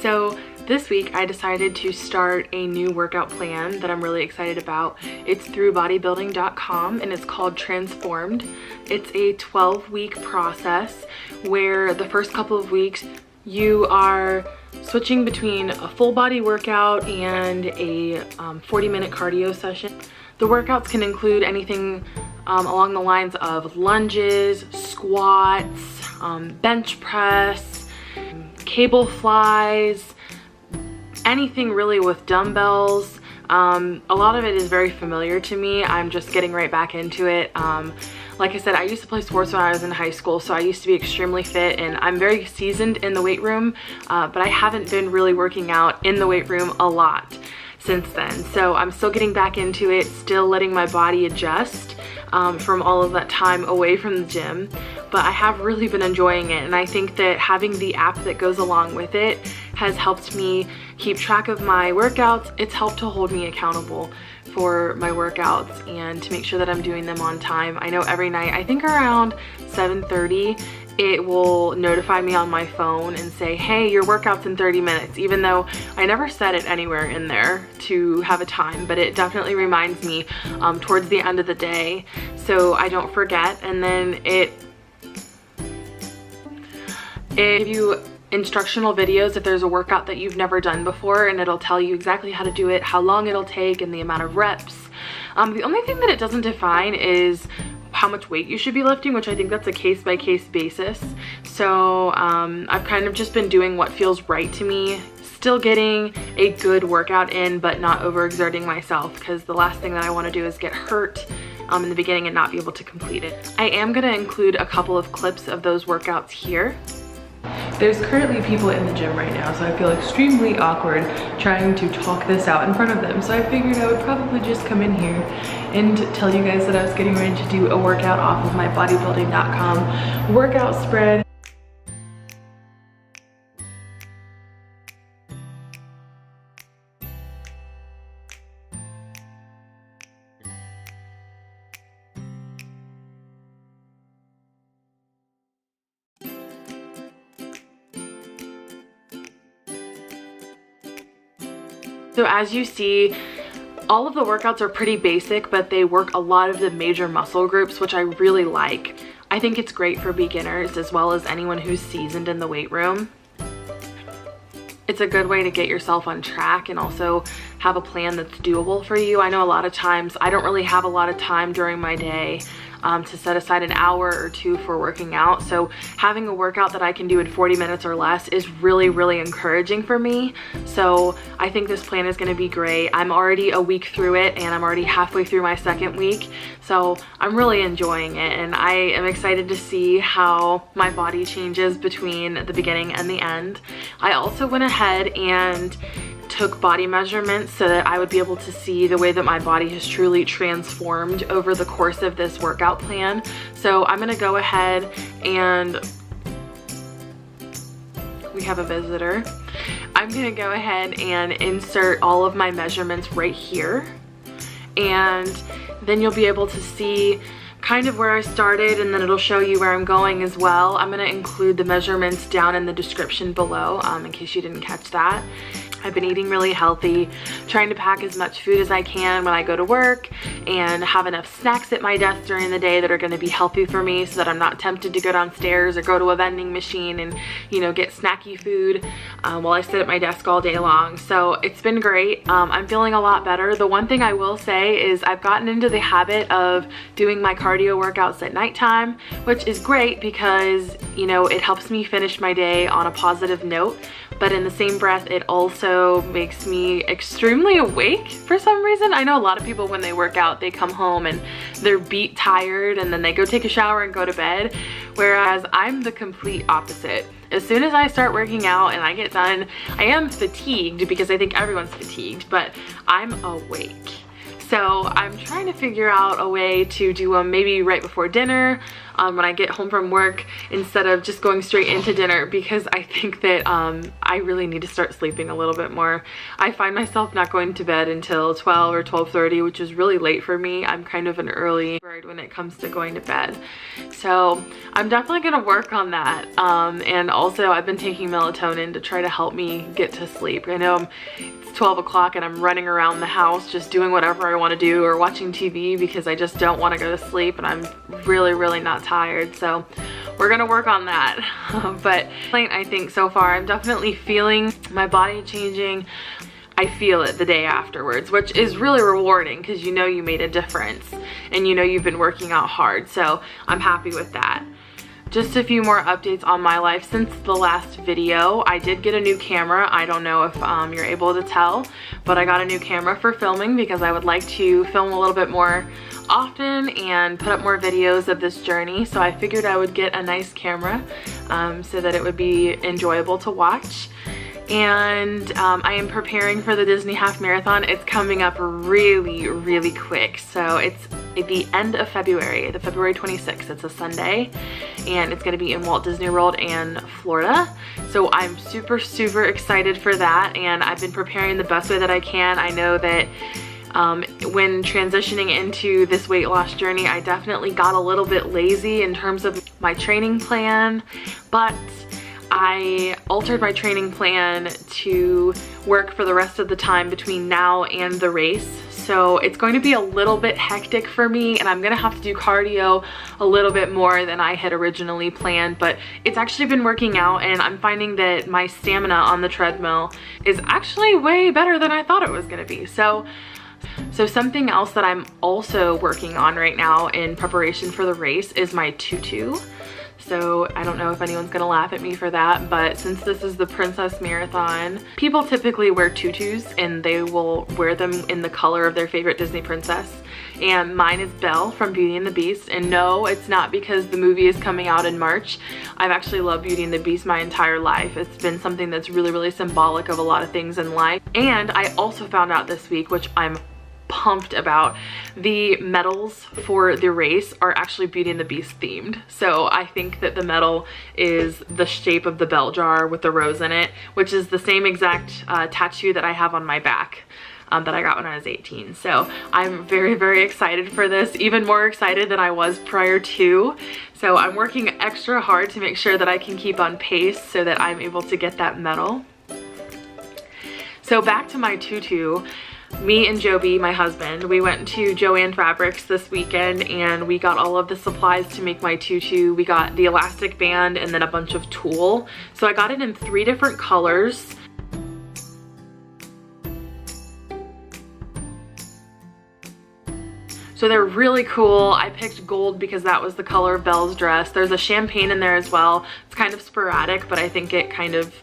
So this week I decided to start a new workout plan that I'm really excited about. It's through bodybuilding.com and it's called Transformed. It's a 12-week process where the first couple of weeks you are switching between a full body workout and a 40-minute cardio session. The workouts can include anything along the lines of lunges, squats, bench press, cable flies, anything really with dumbbells. A lot of it is very familiar to me. I'm just getting right back into it. Like I said, I used to play sports when I was in high school, so I used to be extremely fit and I'm very seasoned in the weight room, but I haven't been really working out in the weight room a lot since then. So I'm still getting back into it, still letting my body adjust from all of that time away from the gym, but I have really been enjoying it, and I think that having the app that goes along with it has helped me keep track of my workouts. It's helped to hold me accountable for my workouts and to make sure that I'm doing them on time. I know every night, I think around 7:30, it will notify me on my phone and say, hey, your workout's in 30 minutes, even though I never set it anywhere in there to have a time, but it definitely reminds me towards the end of the day so I don't forget. And then it gives you instructional videos if there's a workout that you've never done before, and it'll tell you exactly how to do it, how long it'll take, and the amount of reps. The only thing that it doesn't define is how much weight you should be lifting, which I think that's a case-by-case basis. So I've kind of just been doing what feels right to me, still getting a good workout in, but not overexerting myself, because the last thing that I want to do is get hurt in the beginning and not be able to complete it. I am going to include a couple of clips of those workouts here. There's currently people in the gym right now, so I feel extremely awkward trying to talk this out in front of them. So I figured I would probably just come in here and tell you guys that I was getting ready to do a workout off of my bodybuilding.com workout spread. So as you see, all of the workouts are pretty basic, but they work a lot of the major muscle groups, which I really like. I think it's great for beginners as well as anyone who's seasoned in the weight room. It's a good way to get yourself on track and also have a plan that's doable for you. I know a lot of times I don't really have a lot of time during my day to set aside an hour or two for working out. So having a workout that I can do in 40 minutes or less is really, really encouraging for me. So I think this plan is gonna be great. I'm already a week through it and I'm already halfway through my second week. So I'm really enjoying it, and I am excited to see how my body changes between the beginning and the end. I also went ahead and took body measurements so that I would be able to see the way that my body has truly transformed over the course of this workout plan. So I'm gonna go ahead and we have a visitor. I'm gonna go ahead and insert all of my measurements right here, and then you'll be able to see kind of where I started, and then it'll show you where I'm going as well. I'm gonna include the measurements down in the description below in case you didn't catch that. I've been eating really healthy, trying to pack as much food as I can when I go to work and have enough snacks at my desk during the day that are gonna be healthy for me so that I'm not tempted to go downstairs or go to a vending machine and, you know, get snacky food while I sit at my desk all day long. So it's been great. I'm feeling a lot better. The one thing I will say is I've gotten into the habit of doing my cardio workouts at nighttime, which is great because, you know, it helps me finish my day on a positive note. But in the same breath, it also makes me extremely awake for some reason. I know a lot of people when they work out, they come home and they're beat tired and then they go take a shower and go to bed. Whereas I'm the complete opposite. As soon as I start working out and I get done, I am fatigued because I think everyone's fatigued, but I'm awake. So I'm trying to figure out a way to do them maybe right before dinner when I get home from work instead of just going straight into dinner, because I think that I really need to start sleeping a little bit more. I find myself not going to bed until 12 or 12:30, which is really late for me. I'm kind of an early bird when it comes to going to bed. So I'm definitely gonna work on that. And also I've been taking melatonin to try to help me get to sleep. I know it's 12 o'clock and I'm running around the house just doing whatever I want to do or watching TV because I just don't want to go to sleep, and I'm really not tired. So we're gonna work on that. But I think so far I'm definitely feeling my body changing. I feel it the day afterwards, which is really rewarding because you know you made a difference and you know you've been working out hard. So I'm happy with that. Just a few more updates on my life since the last video. I did get a new camera. I don't know if you're able to tell, but I got a new camera for filming because I would like to film a little bit more often and put up more videos of this journey. So I figured I would get a nice camera so that it would be enjoyable to watch. And I am preparing for the Disney Half Marathon. It's coming up really quick. So it's at the end of February, the February 26th. It's a Sunday, and it's gonna be in Walt Disney World in Florida. So I'm super excited for that, and I've been preparing the best way that I can. I know that when transitioning into this weight loss journey, I definitely got a little bit lazy in terms of my training plan, but I altered my training plan to work for the rest of the time between now and the race. So it's going to be a little bit hectic for me, and I'm gonna have to do cardio a little bit more than I had originally planned, but it's actually been working out, and I'm finding that my stamina on the treadmill is actually way better than I thought it was gonna be. So something else that I'm also working on right now in preparation for the race is my tutu. So I don't know if anyone's gonna laugh at me for that, but since this is the Princess Marathon, people typically wear tutus and they will wear them in the color of their favorite Disney princess. And mine is Belle from Beauty and the Beast. And no, it's not because the movie is coming out in March. I've actually loved Beauty and the Beast my entire life. It's been something that's really symbolic of a lot of things in life. And I also found out this week, which I'm pumped about, the medals for the race are actually Beauty and the Beast themed. So I think that the medal is the shape of the bell jar with the rose in it, which is the same exact tattoo that I have on my back that I got when I was 18. So I'm very excited for this, even more excited than I was prior to. So I'm working extra hard to make sure that I can keep on pace so that I'm able to get that medal. So back to my tutu. Me and Joby, my husband, we went to Joann Fabrics this weekend and we got all of the supplies to make my tutu. We got the elastic band and then a bunch of tulle. So I got it in 3 different colors. So they're really cool. I picked gold because that was the color of Belle's dress. There's a champagne in there as well. It's kind of sporadic, but I think it kind of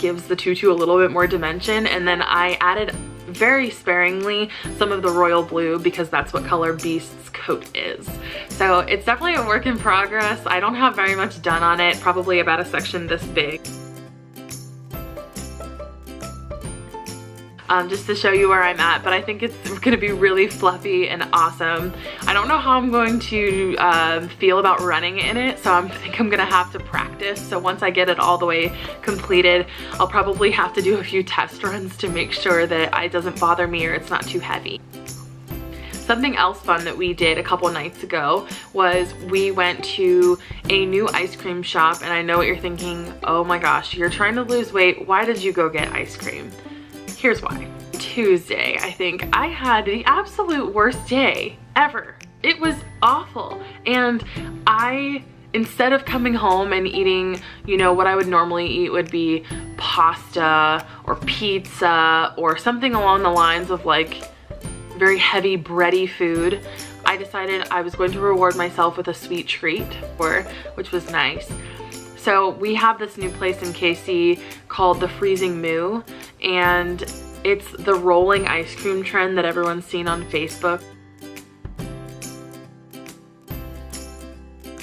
gives the tutu a little bit more dimension. And then I added very sparingly some of the royal blue because that's what color Beast's coat is. So it's definitely a work in progress. I don't have very much done on it, probably about a section this big. Just to show you where I'm at, but I think it's gonna be really fluffy and awesome. I don't know how I'm going to feel about running in it, so I think I'm gonna have to practice. So once I get it all the way completed, I'll probably have to do a few test runs to make sure that it doesn't bother me or it's not too heavy. Something else fun that we did a couple nights ago was we went to a new ice cream shop, and I know what you're thinking, oh my gosh, you're trying to lose weight, why did you go get ice cream? Here's why. Tuesday, I think, I had the absolute worst day ever. It was awful. And instead of coming home and eating, you know, what I would normally eat would be pasta or pizza or something along the lines of like very heavy bready food, I decided I was going to reward myself with a sweet treat, which was nice. So we have this new place in KC called the Freezing Moo, and it's the rolling ice cream trend that everyone's seen on Facebook,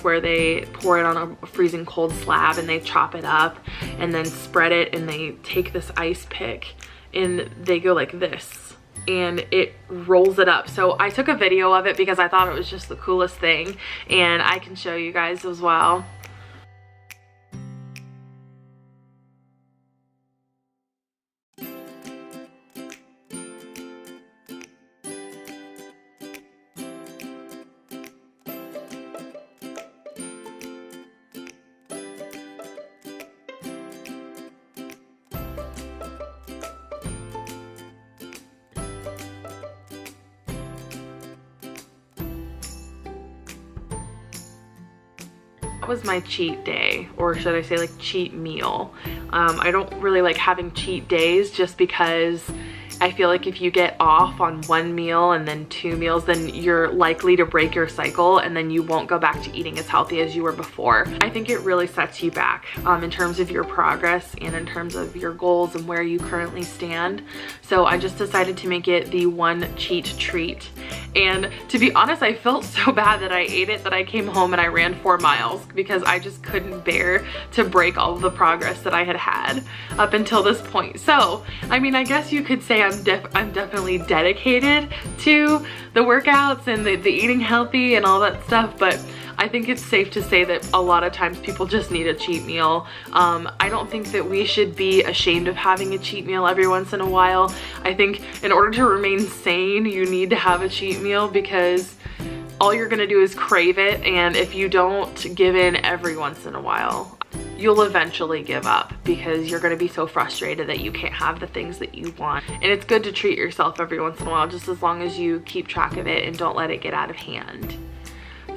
where they pour it on a freezing cold slab and they chop it up and then spread it, and they take this ice pick and they go like this and it rolls it up. So I took a video of it because I thought it was just the coolest thing, and I can show you guys as well. That was my cheat day, or should I say like cheat meal. I don't really like having cheat days just because I feel like if you get off on one meal and then 2 meals, then you're likely to break your cycle and then you won't go back to eating as healthy as you were before. I think it really sets you back in terms of your progress and in terms of your goals and where you currently stand. So I just decided to make it the one cheat treat. And to be honest, I felt so bad that I ate it that I came home and I ran 4 miles because I just couldn't bear to break all of the progress that I had had up until this point. So, I mean, I guess you could say I'm definitely dedicated to the workouts and the eating healthy and all that stuff, but I think it's safe to say that a lot of times people just need a cheat meal. I don't think that we should be ashamed of having a cheat meal every once in a while. I think in order to remain sane, you need to have a cheat meal because all you're gonna do is crave it, and if you don't give in every once in a while, you'll eventually give up because you're gonna be so frustrated that you can't have the things that you want. And it's good to treat yourself every once in a while, just as long as you keep track of it and don't let it get out of hand.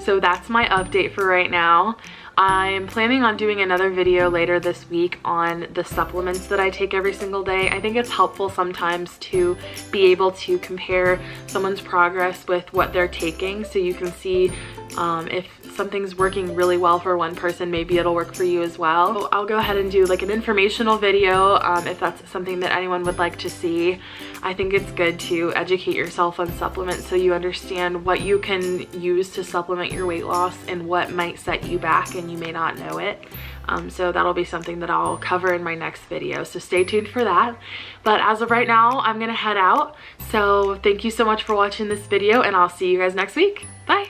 So that's my update for right now. I'm planning on doing another video later this week on the supplements that I take every single day. I think it's helpful sometimes to be able to compare someone's progress with what they're taking, so you can see if something's working really well for one person, maybe it'll work for you as well. So I'll go ahead and do like an informational video if that's something that anyone would like to see. I think it's good to educate yourself on supplements so you understand what you can use to supplement your weight loss and what might set you back and you may not know it. So that'll be something that I'll cover in my next video, so stay tuned for that. But as of right now, I'm gonna head out. So thank you so much for watching this video, and I'll see you guys next week. Bye.